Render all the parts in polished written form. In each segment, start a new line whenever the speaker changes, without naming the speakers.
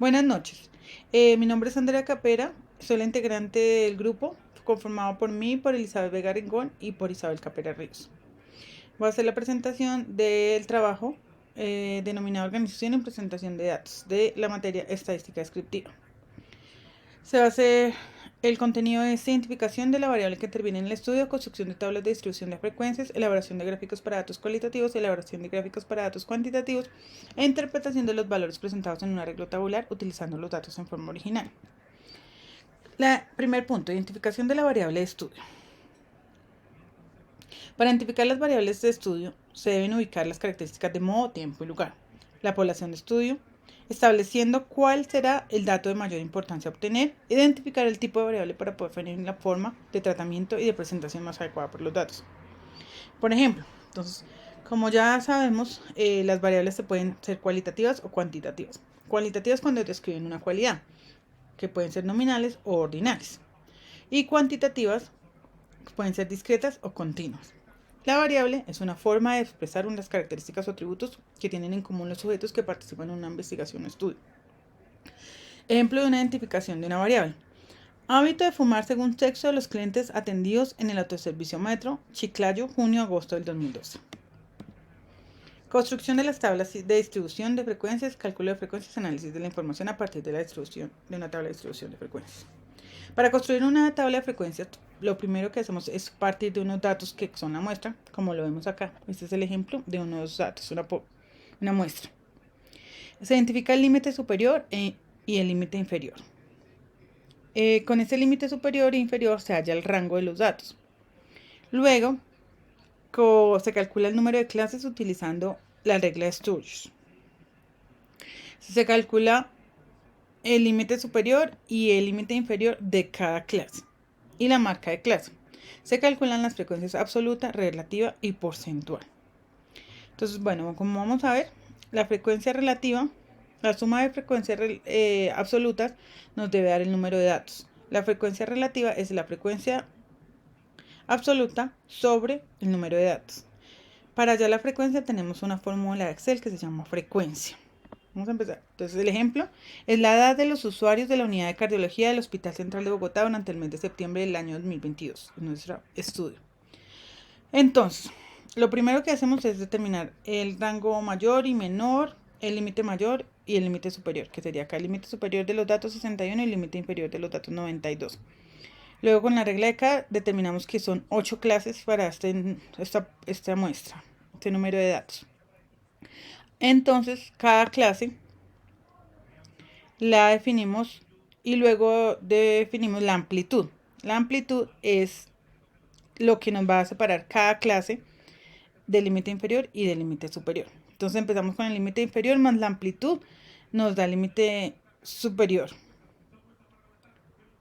Buenas noches. Mi nombre es Andrea Capera, soy la integrante del grupo conformado por mí, por Elizabeth Vega Rincón y por Isabel Capera Ríos. Voy a hacer la presentación del trabajo denominado Organización y Presentación de Datos de la materia Estadística Descriptiva. Se va a hacer el contenido de identificación de la variable que interviene en el estudio, construcción de tablas de distribución de frecuencias, elaboración de gráficos para datos cualitativos, elaboración de gráficos para datos cuantitativos e interpretación de los valores presentados en un arreglo tabular utilizando los datos en forma original. Primer punto, identificación de la variable de estudio. Para identificar las variables de estudio se deben ubicar las características de modo, tiempo y lugar, la población de estudio, estableciendo cuál será el dato de mayor importancia a obtener, identificar el tipo de variable para poder definir la forma de tratamiento y de presentación más adecuada por los datos. Por ejemplo, entonces, como ya sabemos, las variables se pueden ser cualitativas o cuantitativas. Cualitativas cuando describen una cualidad, que pueden ser nominales o ordinales. Y cuantitativas pueden ser discretas o continuas. La variable es una forma de expresar unas características o atributos que tienen en común los sujetos que participan en una investigación o estudio. Ejemplo de una identificación de una variable. Hábito de fumar según sexo de los clientes atendidos en el autoservicio Metro, Chiclayo, junio-agosto del 2012. Construcción de las tablas de distribución de frecuencias, cálculo de frecuencias, análisis de la información a partir de la distribución de una tabla de distribución de frecuencias. Para construir una tabla de frecuencias, lo primero que hacemos es partir de unos datos que son la muestra, como lo vemos acá. Este es el ejemplo de unos datos, una muestra. Se identifica el límite superior y el límite inferior. Con este límite superior e inferior se halla el rango de los datos. Luego, se calcula el número de clases utilizando la regla de Sturge. Se calcula el límite superior y el límite inferior de cada clase y la marca de clase. Se calculan las frecuencias absoluta, relativa y porcentual. Entonces, bueno, como vamos a ver, la frecuencia relativa, la suma de frecuencias absolutas nos debe dar el número de datos. La frecuencia relativa es la frecuencia absoluta sobre el número de datos. Para hallar la frecuencia tenemos una fórmula de Excel que se llama frecuencia. Vamos a empezar. Entonces, el ejemplo es la edad de los usuarios de la unidad de cardiología del Hospital Central de Bogotá durante el mes de septiembre del año 2022, en nuestro estudio. Entonces, lo primero que hacemos es determinar el rango mayor y menor, el límite mayor y el límite superior, que sería acá el límite superior de los datos 61 y el límite inferior de los datos 92. Luego, con la regla de K, determinamos que son 8 clases para esta muestra, este número de datos. Entonces, cada clase la definimos y luego definimos la amplitud. La amplitud es lo que nos va a separar cada clase del límite inferior y del límite superior. Entonces empezamos con el límite inferior más la amplitud nos da el límite superior.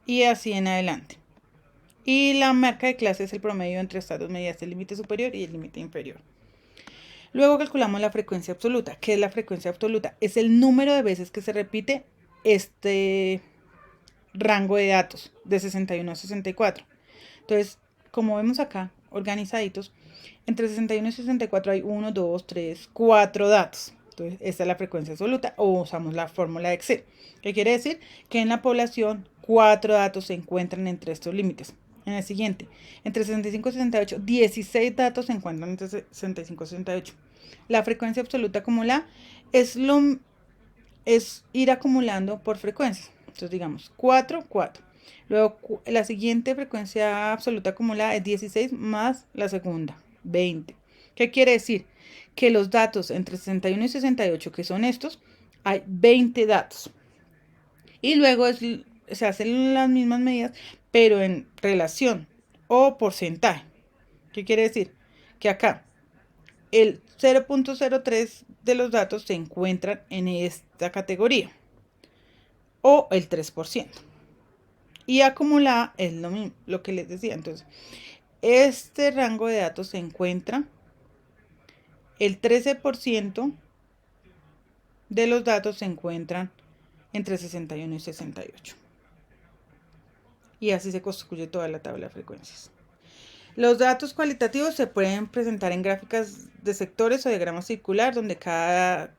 Y así en adelante. Y la marca de clase es el promedio entre estas dos medidas, el límite superior y el límite inferior. Luego calculamos la frecuencia absoluta. ¿Qué es la frecuencia absoluta? Es el número de veces que se repite este rango de datos de 61 a 64. Entonces, como vemos acá, organizaditos, entre 61 y 64 hay 1, 2, 3, 4 datos. Entonces, esta es la frecuencia absoluta o usamos la fórmula de Excel. ¿Qué quiere decir? Que en la población 4 datos se encuentran entre estos límites. En el siguiente, entre 65 y 68, 16 datos se encuentran entre 65 y 68. La frecuencia absoluta acumulada es ir acumulando por frecuencias. Entonces, digamos, 4, 4. Luego, la siguiente frecuencia absoluta acumulada es 16 más la segunda, 20. ¿Qué quiere decir? Que los datos entre 61 y 68, que son estos, hay 20 datos. Y luego se hacen las mismas medidas, pero en relación o porcentaje. ¿Qué quiere decir? Que acá el 0.03 de los datos se encuentran en esta categoría o el 3%. Y acumulada es lo mismo, lo que les decía. Entonces, este rango de datos se encuentra el 13% de los datos se encuentran entre 61 y 68. Y así se construye toda la tabla de frecuencias. Los datos cualitativos se pueden presentar en gráficas de sectores o diagrama circular, donde cada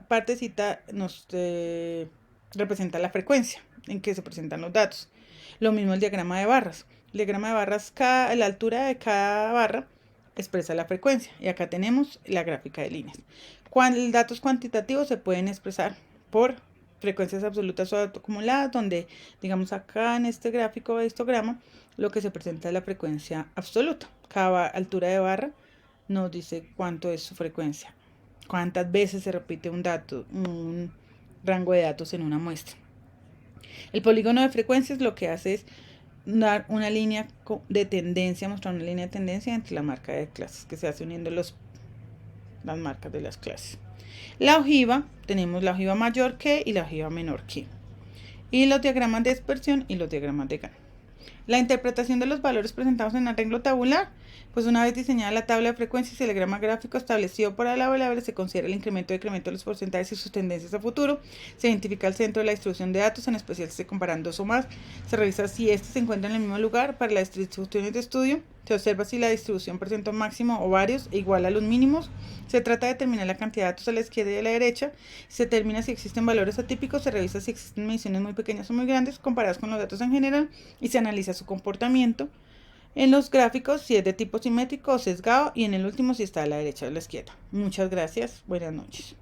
partecita nos representa la frecuencia en que se presentan los datos. Lo mismo el diagrama de barras. El diagrama de barras, la altura de cada barra expresa la frecuencia. Y acá tenemos la gráfica de líneas. Datos cuantitativos se pueden expresar por frecuencias absolutas o acumuladas, donde, digamos, acá en este gráfico o histograma, lo que se presenta es la frecuencia absoluta. Cada altura de barra nos dice cuánto es su frecuencia, cuántas veces se repite un dato, un rango de datos en una muestra. El polígono de frecuencias lo que hace es dar una línea de tendencia, mostrar una línea de tendencia entre la marca de clases, que se hace uniendo las marcas de las clases. La ojiva, tenemos la ojiva mayor que y la ojiva menor que. Y los diagramas de dispersión y los diagramas de Gantt. La interpretación de los valores presentados en arreglo tabular, pues una vez diseñada la tabla de frecuencias y el diagrama gráfico establecido por la variable, se considera el incremento y decremento de los porcentajes y sus tendencias a futuro, se identifica el centro de la distribución de datos, en especial si se comparan dos o más, se revisa si estos se encuentran en el mismo lugar para las distribuciones de estudio, se observa si la distribución presenta un máximo o varios igual a los mínimos, se trata de determinar la cantidad de datos a la izquierda y a la derecha, se determina si existen valores atípicos, se revisa si existen mediciones muy pequeñas o muy grandes comparadas con los datos en general y se analiza su comportamiento. En los gráficos si es de tipo simétrico o sesgado y en el último si está a la derecha o a la izquierda. Muchas gracias. Buenas noches.